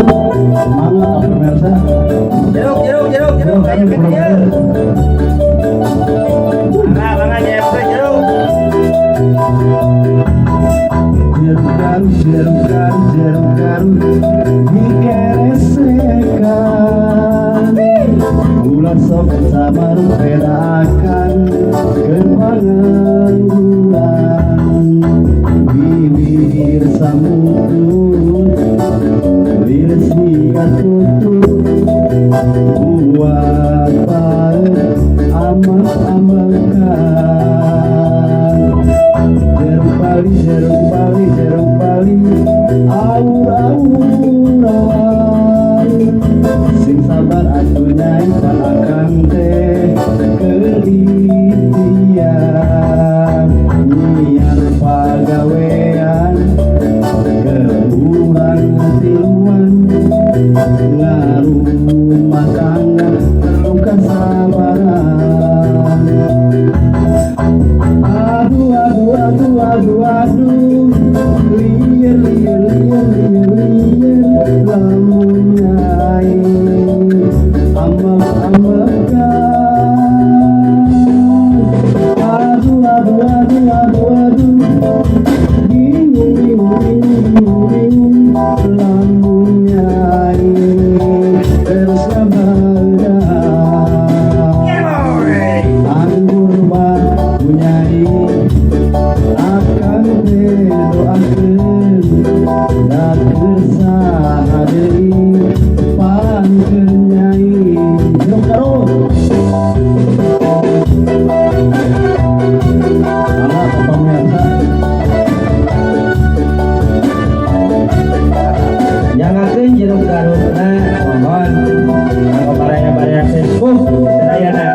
Semangat pemirsa. Jeruk, jeruk, jeruk, jeruk, kayak kecil. Bangga jeruk, jeruk. Jeruk garu dikeresekan. Bulan sok sabar pedakan kembangan bulan. Bibir sambut liris sikat tutup. Buat baik amak-amakan. Jeruk bali, aur-auran. Sing sabar atuh nyai panakan teh kelitian. Niat pagawean keurang tiluan. Ngarumah tangga perlu kesabaran. Aduh, liar, lamun nyai amak-amakan. Aduh, bingung, lamun nyai terus sabaran. Anggur mah punyai akan doakeun dakeun saha deui pangkeun nyai. Jeruk garu. Mangga pemirsa. Jangakeun jeruk garukna mohon kanggo baraya-baraya Facebook sedayana.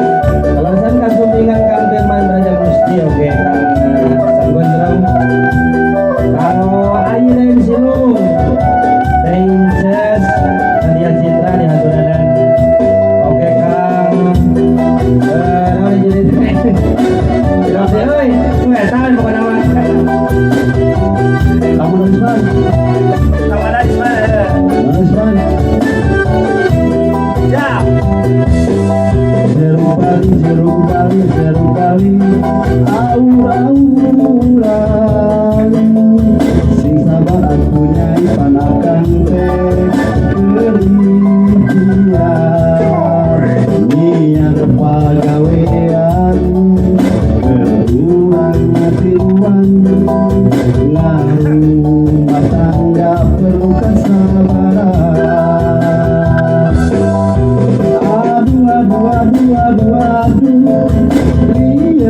Kalasan kasumpingan Kang Firman Braja Gusti oge Kang Sanggondrong. Kanggo ayeuna di Silung. Princess Nadia Citra di haturanan. Oke Kang naon jadi Jeruk euy, tahan pokona mah. Kamu Risman. Kamana di mana? Risman. Siap. Jeruk bali, aur-auran. Sing sabar aku nyai panakan teh kelitian. Niat pagawean keurang tiluan. Ngarumah tangga perlu kesabaran. Aduh, liar,